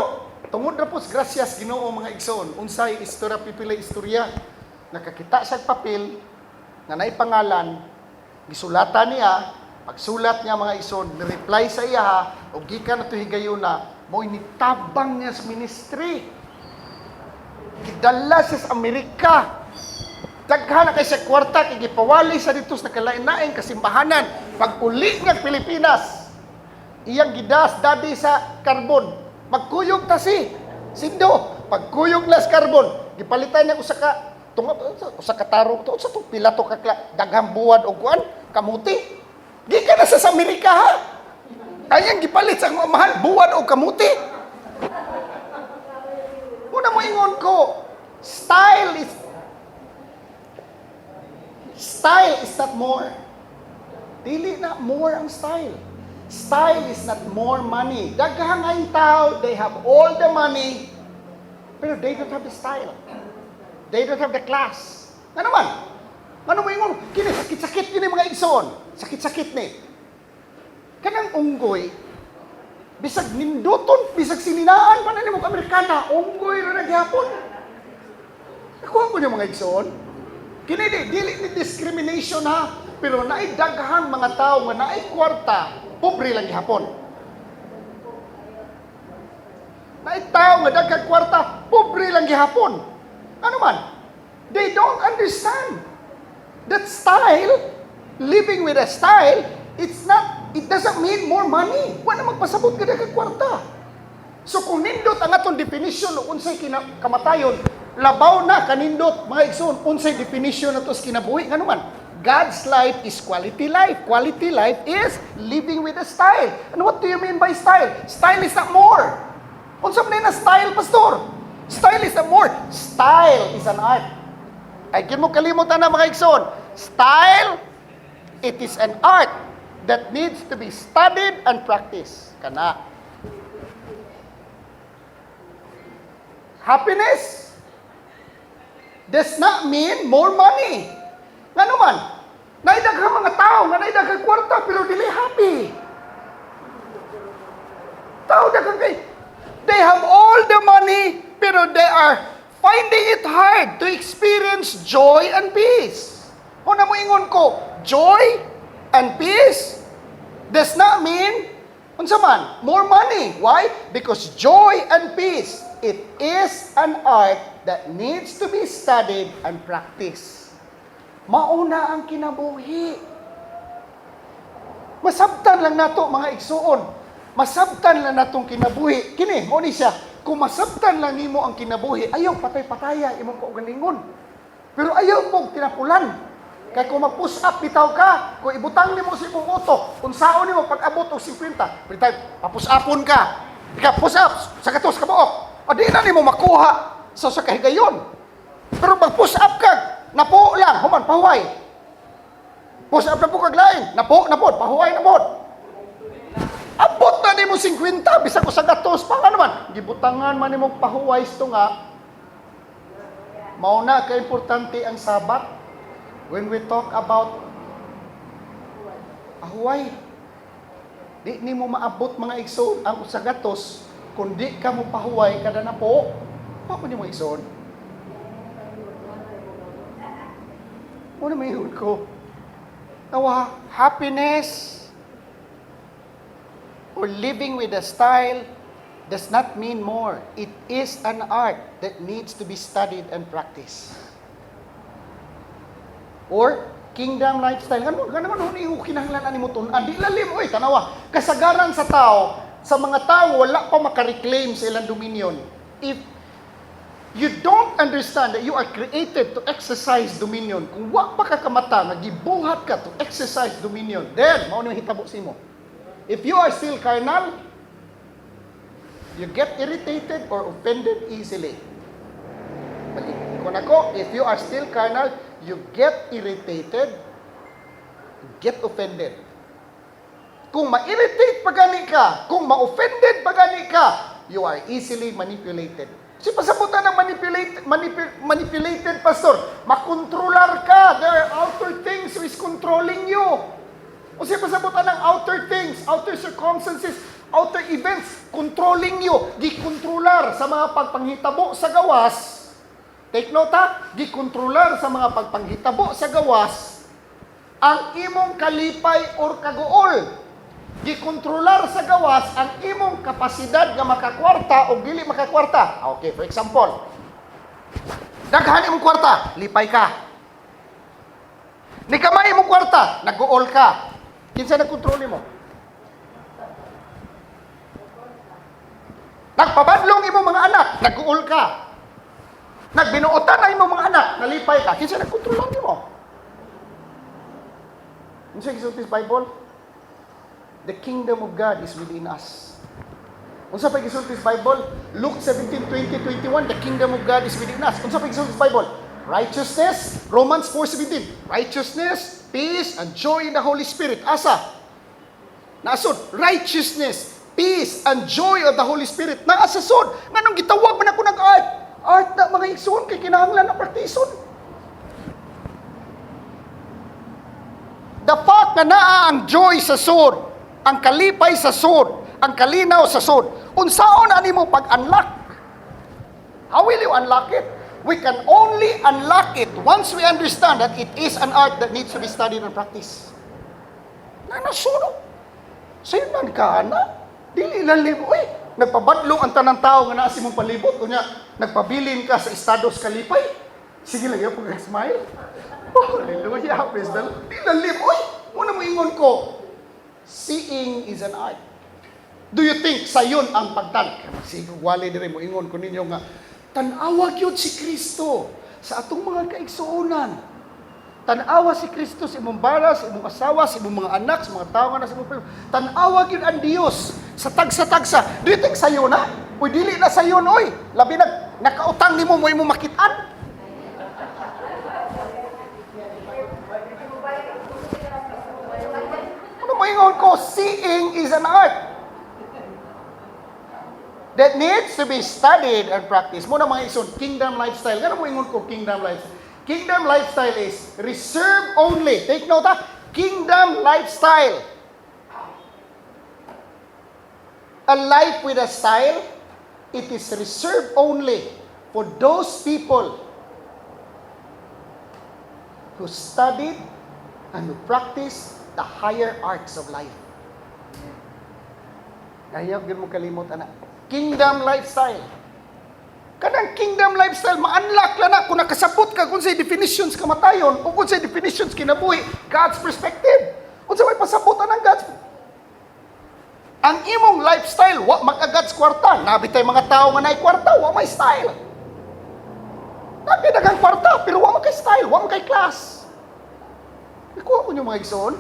Speaker 3: tungod na po sa gracias Ginoo mga igsoon, unsay istorya pipila istorya, nakakita siya papel, nga naipangalan, gisulatan niya, pagsulat niya mga igsoon, ni-reply sa iya, o gikan na ito higayon na, mo initabang niya sa ministry. Gidala siya sa Amerika. Daghan na kay sa kwarta, kigipawali sa dito sa nakalain-laing kasimbahanan. Pag uli nga Pilipinas, iyang gidas dadi sa karbon. Magkuyog ta si Sindo. Pagkuyog na sa karbon, gipalitan niya usa ka tarong to, usa to pila to kakla daghang buwad og kuan, kamuti. Gikan na sa Amerika ha. Ayang gipalit sa mahal buwad og kamuti. Una mo ingon ko, style is not more. Dili na more ang style. Style is not more money. Daghang ang tao, they have all the money, pero they don't have the style. They don't have the class. Ano man? Ano mo ingon? Kini sakit-sakit kini mga igsoon. Sakit-sakit ni. Kanang unggoy, bisag ninduton, bisag sininaan pa na ni mga Amerikana, unggoy na nagyapon. Nakuha ko niya mga igsoon. Kini dili ni discrimination ha, pero naay daghan mga tao nga naay kwarta, pobre lang gihapon. Naay tao nga daghang kwarta, pobre lang gihapon. Ano man? They don't understand that style, living with a style, it doesn't mean more money. Wala magpasabot ka daghang kwarta. So kung nindot ang atong definition o unsay kamatayon, labaw na kanindot mga igsoon unsay definition nato sa kinabuhi ngano man. God's life is quality life. Quality life is living with a style. And what do you mean by style? Style is not more. Unsa man na style, pastor? Style is style is an art. Ay, mo kalimutan na mga igsoon. Style, it is an art that needs to be studied and practiced. Kana. Happiness does not mean more money. Nga naman, naidaghang mga tao, nga naidaghang kwarta, pero dili happy. Tao daghang kay, they have all the money, pero they are finding it hard to experience joy and peace. Una mo ingon ko, joy and peace does not mean, unsa man, more money. Why? Because joy and peace, it is an art that needs to be studied and practiced. Mauna ang kinabuhi. Masabtan lang nato mga igsuon. Masabtan lang natong kinabuhi. Kini, mo ni siya, kung masabtan lang nimo ang kinabuhi, ayaw patay-pataya imong kaugalingon. Pero ayaw mong tinapulan. Kaya kung mag-push up, bitaw ka. Kung ibutang nimo sa imong utok, kung saon nimo pag-abot og 50, pretay, papush upon ka. Ika push up sa katos ka buok. O di na nimo makuha sa kahigayon. Pero mag-push up ka, napo lang, human, pahuway. Push up na po kag lain, napo, pahuway na po. Abot na nimo 50, bisa ko sa gatos pa nga naman. Gibutangan man nimo pahuway ito nga. Mauna ka importante ang Sabat. When we talk about pahuway, di nimo maabot mga igsoon ang sa gatos kundi ka mo pahuway kada na po. Paano nimo igsoon? Ano may ihon ko? Nawa, happiness or living with a style does not mean more. It is an art that needs to be studied and practiced. Or kingdom lifestyle. Ano naman yung kinahanglan ani mo tun? Di lalim oy tanawa. Kasagaran sa tao, sa mga tao wala pa maka-reclaim sa ilang dominion. If you don't understand that you are created to exercise dominion, kung wa pa ka kamata, nagibuhat ka to exercise dominion, then mao nang hitabo simo. If you are still carnal, you get irritated or offended easily. Balik ko nako, if you are still carnal, you get irritated, get offended. Kung ma-irritate pa gani ka, kung ma-offended pa gani ka, you are easily manipulated. Si pasabutan ng manipulated, pastor, makontrolar ka. There are outer things who is controlling you. O si pasabutan ng outer things, outer circumstances, outer events, controlling you. Gikontrolar sa mga pagpanghitabo sa gawas. Take note ha, gikontrolar sa mga pagpanghitabo sa gawas ang imong kalipay or kaguol. Gikontrolar sa gawas ang imong kapasidad nga makakwarta o dili makakwarta. Okay, for example, daghan imong kwarta, lipay ka. Ni kamay imong kwarta, nag-uol ka. Kinsa nagkontrol mo? Nagpabadlong imong mga anak, nag-uol ka. Nagbinuotan na imong mga anak, nalipay ka. Kinsa nagkontrol mo? Unsa gisulti sa Bible? The kingdom of God is within us. Unsa pa gisulti sa Bible? Luke 17:20-21, the kingdom of God is within us. Unsa pa gisulti sa Bible? Righteousness, Romans 4:17. Righteousness, peace, and joy in the Holy Spirit. Asa? Naasod, righteousness, peace, and joy of the Holy Spirit. Naasasod. Nganong gitawag man ako nag-art? Art na mga igsoon kay kinahanglan na praktison. The fact na naa ang joy sa sod, ang kalipay sa sod, ang kalinaw sa sod, unsaon ani mo pag-unlock? How will you unlock it? We can only unlock it once we understand that it is an art that needs to be studied and practiced. Nasunog. Sa'yo man ka na? Dili lalim. Uy, nagpabadlong ang tanang tao nga naa si mong palibot. Kunya, nagpabilin ka sa estados kalipay. Sige lang yung pag-smile. Oh, hallelujah, praise the Lord. Di lalim. Uy, muna mo ingon ko. Seeing is an art. Do you think sayon ang pagtan? Sige, wali dire mo ingon ko ninyo nga, tanawag yun si Kristo sa atong mga kaigsuonan. Tanawa si Kristo sa imong bara, sa imong asawa, sa imong mga anak, sa mga tao nga na sa imong pamilya. Tanawag yun ang Diyos sa tagsa-tagsa. Do you think sayo na? Uy, dili na sayo, oy. Labi na, Nakautang nimo mo imong makitaan. Ano moingon ko? Seeing is an art that needs to be studied and practiced. Muna mga ison, kingdom lifestyle. Gano'n moingon ko kingdom lifestyle? Kingdom lifestyle is reserved only. Take note ha? Kingdom lifestyle. A life with a style, it is reserved only for those people who studied and who practice the higher arts of life. Ayaw, gano'n mo kalimot, anak. Kingdom lifestyle. Kanang kingdom lifestyle, ma-unlock lang na kung nakasabot ka kung sa definitions kamatayon o kung sa definitions kinabuhi, God's perspective. Kung sa may pasabutan ng God's ang imong lifestyle, wa mag-God's kwarta. Nabitay mga tao nga naay kwarta, wa may style. Nabi dagang kwarta, pero wa kay style, wa kay class. Ikuha ko yung mga igsoon.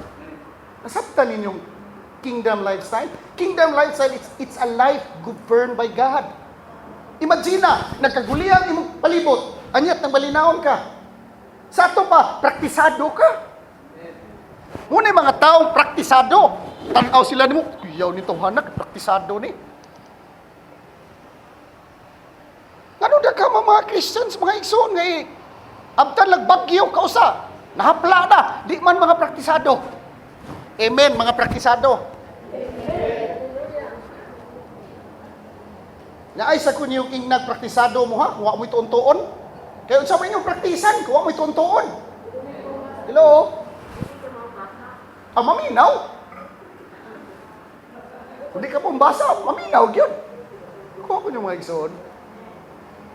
Speaker 3: Nasabtan ninyong kingdom lifestyle. Kingdom lifestyle, it's a life governed by God. Imagine na, nagkagulihan imong palibot, anyat nang balinaon ka. Sa ato pa, praktisado ka. Muna yung mga taong praktisado. Tanaw sila ni mo, kuyaw ni hanak, praktisado ni. Ano na ka mga Christians, mga igsoon, nga abtan lagbagyo ka usa. Nahapla na, di man mga praktisado. Amen, mga praktisado. Naay sa kun yung nagpraktisado mo ha, kuha mo ituon-tuon. Kaya unsa man yung praktisan, kuha mo ituon-tuon. Hello? Maminaw. Hindi ka pumbasa, maminaw gyud. Kuha ko yung mga igsoon.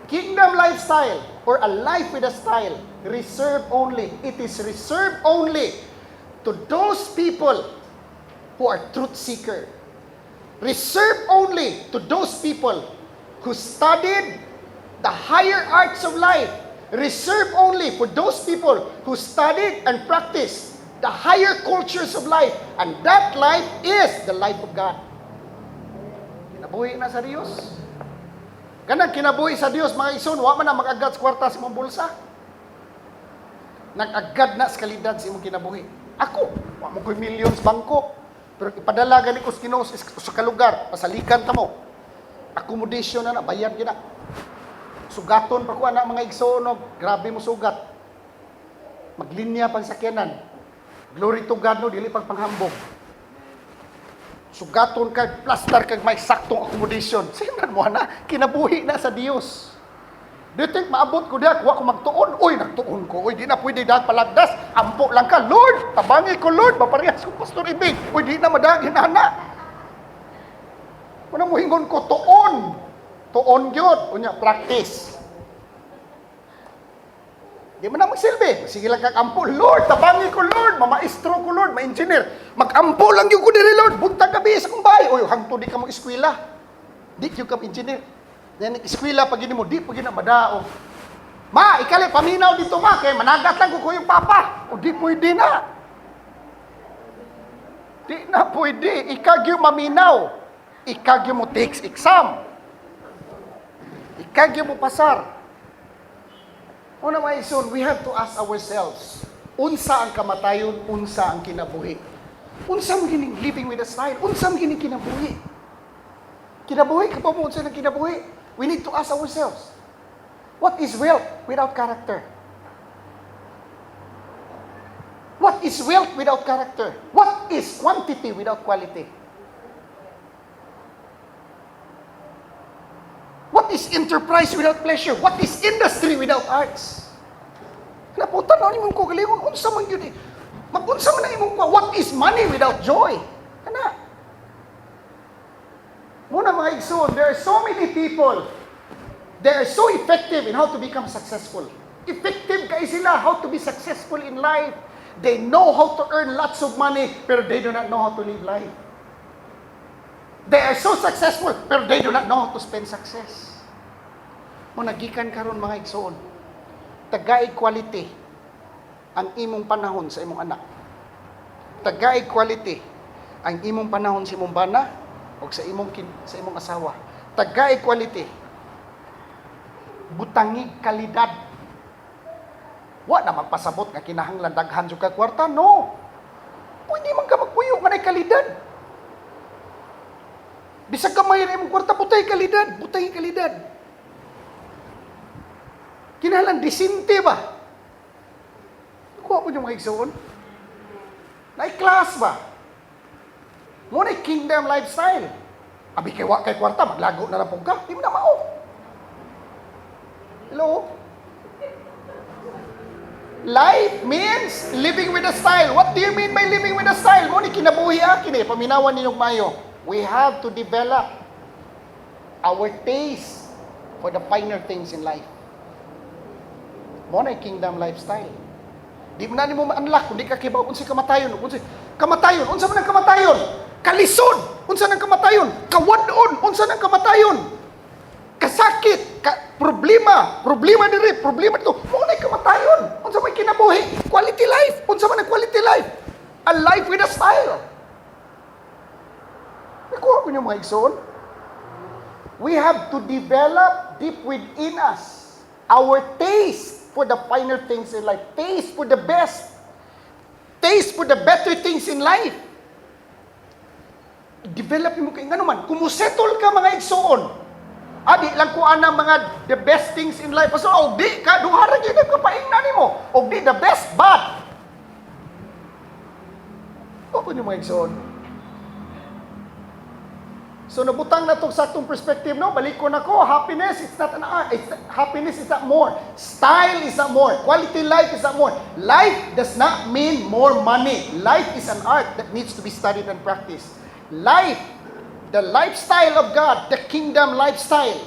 Speaker 3: Kingdom lifestyle or a life with a style, reserved only. It is reserved only to those people who are truth seeker. Reserved only to those people who studied the higher arts of life. Reserved only for those people who studied and practiced the higher cultures of life. And that life is the life of God. Kinabuhi na sa Diyos. Ganang kinabuhi sa Diyos, mga ison, wa man na mag-agad sa kwarta sa imong bulsa. Nag-agad na sa kalidad sa imong kinabuhi. Ako, wa mo ko'y millions bangko. Pero ipadala gani ko sa kalugar, pasalikan ta mo. Accommodation na bayad gina. Sugaton pa ko anak mga igsoon, grabe mo sugat. Maglinya pang sakyanan. Glory to God no, dili pag panghambog. Sugaton kag plaster kag may saktong accommodation. Sinan mo na, kinabuhi na sa Dios. Do you think maabot ko diha, wa ko magtuon? Uy, nagtuon ko. Uy, di na pwede dahil palagdas. Ampo lang ka, Lord. Tabangi ko, Lord. Maparehas ko, Pastor Ibig. Uy, di na madagin, anak. Unang muhingon ko, tuon. Tuon yun. Unya, practice. Di mo na magsilbi. Sige lang kang ampo. Lord, tabangi ko, Lord. Mamaestro ko, Lord. Ma-engineer. Mag-ampo lang yung ko diri, Lord. Buntag gabi sa kong bahay. Uy, hangto di ka mo eskwela. Di yung ka engineer. Yan, eskwela pag mo, di pag na madao. Ma, ikali, paminaw dito ma. Kaya managat lang ko yung papa. O di pwede na. Di na pwede. Ikagyo maminaw. Ikagyo mo takes exam. Ikagyo mo pasar. Una mga ison, we have to ask ourselves, unsa ang kamatayon, unsa ang kinabuhi? Unsa ang gining living with a style? Unsa ang gining kinabuhi? Kinabuhi, ka pa mo unsa ang kinabuhi? We need to ask ourselves, what is wealth without character? What is wealth without character? What is quantity without quality? What is enterprise without pleasure? What is industry without arts? Naputan na nimong ko galingon, unsa man gyud eh. Magunsa man na imong ko, what is money without joy? Kana. Muna mga igsoon, there are so many people, they are so effective in how to become successful. Effective kay sila how to be successful in life. They know how to earn lots of money, pero they do not know how to live life. They are so successful, pero they do not know how to spend success. Muna gikan karon mga igsoon, tagaig quality ang imong panahon sa imong anak. Tagaig quality ang imong panahon sa imong bana o sa imong asawa. Tagaig quality butangig kalidad. Wa na magpasabot nga kinahanglan daghan jud ka kwarta, no. Pwede man ka magpuyo nga nay kalidad. Bisag gamay ra imong kwarta, butay kalidad, butay kalidad. Kinahanglan disinte ba? Kuha po yung mga igsoon. Na-class ba? Muna kingdom lifestyle. Abi kay wa kay kwarta, maglago na lang po ka. Di mo na mao. Hello? Life means living with a style. What do you mean by living with a style? Muna kinabuhi akin eh. Paminawan ninyong mayo. We have to develop our taste for the finer things in life. Muna kingdom lifestyle. Di mo na mo ma-unlock kung di ka kibaw unsa kamatayon, kamatayon, unsa man ang kamatayon? Kalisod, unsa nang kamatayon? Kawadon, unsa nang kamatayon? Kasakit, problema diri, problema dito. Mo na kamatayon. Unsa may kinabuhi? Quality life, unsa man ang quality life? A life with a style. Nakuha ko niyo mga igsoon. We have to develop deep within us our taste for the finer things in life. Taste for the best. Taste for the better things in life. Develop mo kay ngano man. Kumusettle ka mga igsoon. Adi lang ko ana mga the best things in life. So, og di ka duha ra gyud ka paingnan nimo. Og di the best bad. Opo niyo mga igsoon. So nabutang na to sa atong perspective, no? Balik ko na ko, happiness it's not an art. Happiness is not more. Style is not more. Quality life is not more. Life does not mean more money. Life is an art that needs to be studied and practiced. Life, the lifestyle of God, the kingdom lifestyle,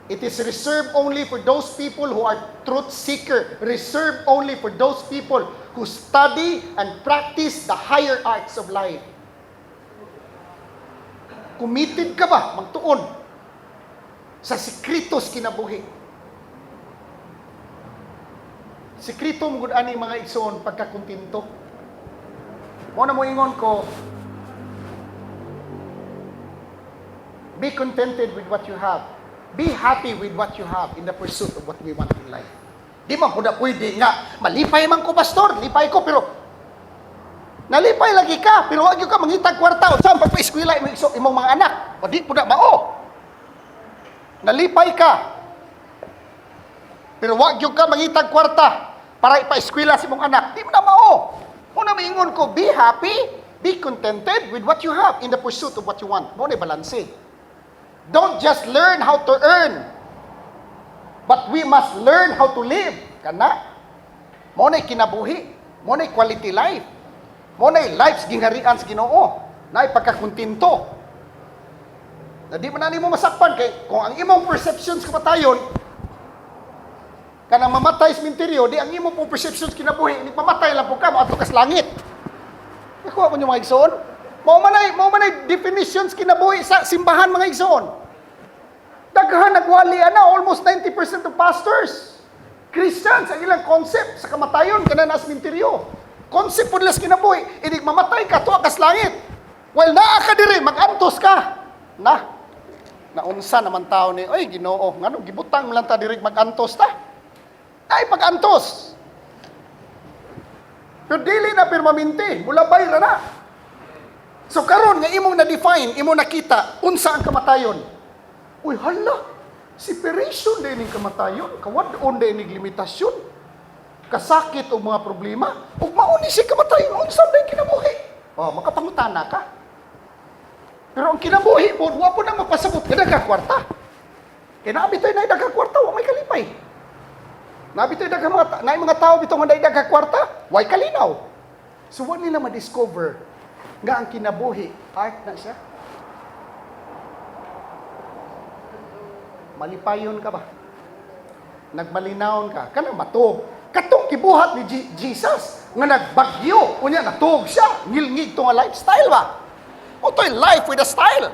Speaker 3: it is reserved only for those people who are truth seeker. Reserved only for those people who study and practice the higher arts of life. Committed ka ba magtuon sa sekretos kinabuhi? Sekreto mo gud ani mga igsoon pagkakontento. Mo na mo ingon ko, be contented with what you have. Be happy with what you have in the pursuit of what we want in life. Di man pud pwede nga malipay man ko pastor, lipay ko pero nalipay lagi ka, pero wag yung ka mangitag kwarta. Saan pagpa-eskwela imong mga anak? O di po na mao. Nalipay ka, pero wag yung ka mangitag kwarta para ipa-eskwela sa imong anak. Di mo na mao. Una maingon ko, be happy, be contented with what you have in the pursuit of what you want. Mo na balanse. Don't just learn how to earn, but we must learn how to live. Kana? Mo na kinabuhi. Mo na quality life. Mo na lives gingharian sa Ginoo, na pagkakontento. Na di man na nimo masakpan kay kung ang imong perceptions kamatayon kanang mamatay sa minteryo, di ang imong perceptions kinabuhi, ni mamatay lang po ka moadto ka sa langit. Nakuha ko niyo mga igsoon. Mao man ay definitions kinabuhi sa simbahan mga igsoon. Daghan nagwali ana, almost 90% of pastors Christians ang ilang concept sa kamatayon kana na sa minteryo. Concept po nilas kinabuhi, inig mamatay ka, tuwa ka sa langit. While naa ka diri, mag-antos ka. Naunsa naman tao ni, oy Ginoo, ngano gibutang lang ta diri mag-antos ta? Ay pag-antos. Pero dili na permanente, mulabay ra na. So karon nga imong na-define, imong nakita unsa ang kamatayon. Uy hala, separation din ning kamatayon, kawad-on din ning limitasyon. Kasakit o mga problema, ug mauni si kamatayon, unsa din kinabuhi. Oh, makapangutana ka. Pero ang kinabuhi mo, wa po na magpasabot ka daghang kwarta. Kaya naabitoy na daghang kwarta, wa may kalipay. Naabitoy daghang mga tao bitaw nga daghang kwarta, way kalinaw. So wa nila ma-discover nga ang kinabuhi art na siya. Malipayon ka ba? Nagmalinawon ka, kana matuog. Katong gibuhat ni Jesus nga nagbagyo, unya natuog siya, ngilngig to nga lifestyle ba? Utoy life with a style.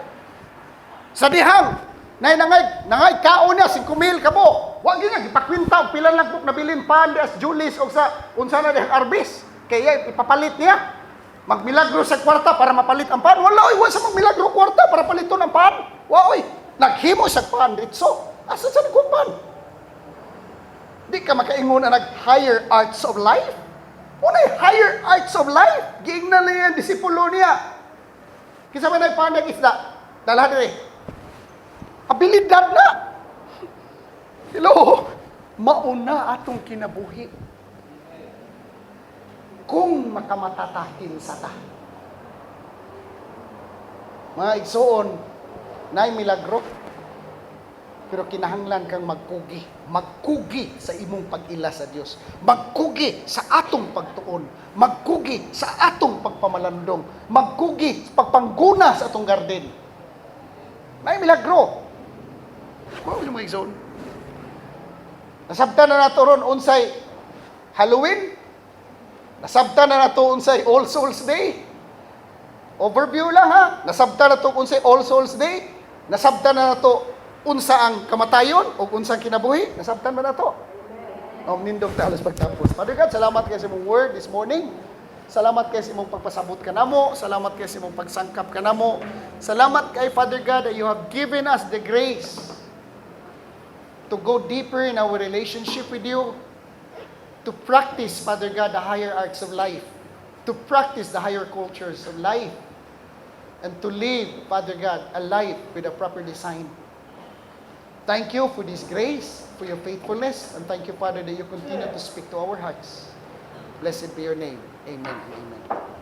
Speaker 3: Sa dihang, nangay kaon niya 5,000 kabo. Wa gyud nga gipakwinta og pila lang buk nabilin pandas Julis og sa unsa na dihang Arbis. Kaya ipapalit niya. Magmilagro sa kwarta para mapalit ang pan. Wala oy, wa sa magmilagro kwarta para paliton ang pan. Wa oy, naghimo sa pan ditso. Asa sa nagkupan? Di ka makaingon na nag-higher arts of life? Unay higher arts of life. Giingnan na yan, disipulo niya. Kisa man nagpandag isda. Dalahan rin. Abilidad na. Hello. Mauna atong kinabuhi. Kung makamatatahin sa ta. Mga igsoon, naay milagro. Pero kinahanglan kang magkugi. Magkugi sa imong pag-ila sa Dios. Magkugi sa atong pagtuon. Magkugi sa atong pagpamalandong. Magkugi sa pagpangguna sa atong garden. May milagro. Kung mo igsoon. Nasabtan na nato ron unsay Halloween. Nasabtan na nato unsay All Souls Day. Overview lang ha. Nasabtan na nato unsay All Souls Day. Nasabtan na nato unsa ang kamatayon o unsa ang kinabuhi. Nasabtan ba na to? Nindog tayo sa pagtapos. Father God, salamat kayo sa imong word this morning. Salamat kayo sa imong pagpasabot ka namo. Salamat kayo sa imong pagsangkap ka namo. Salamat kay Father God that you have given us the grace to go deeper in our relationship with you, to practice, Father God, the higher arts of life, to practice the higher cultures of life, and to live, Father God, a life with a proper design. Thank you for this grace, for your faithfulness, and thank you, Father, that you continue to speak to our hearts. Blessed be your name. Amen and amen.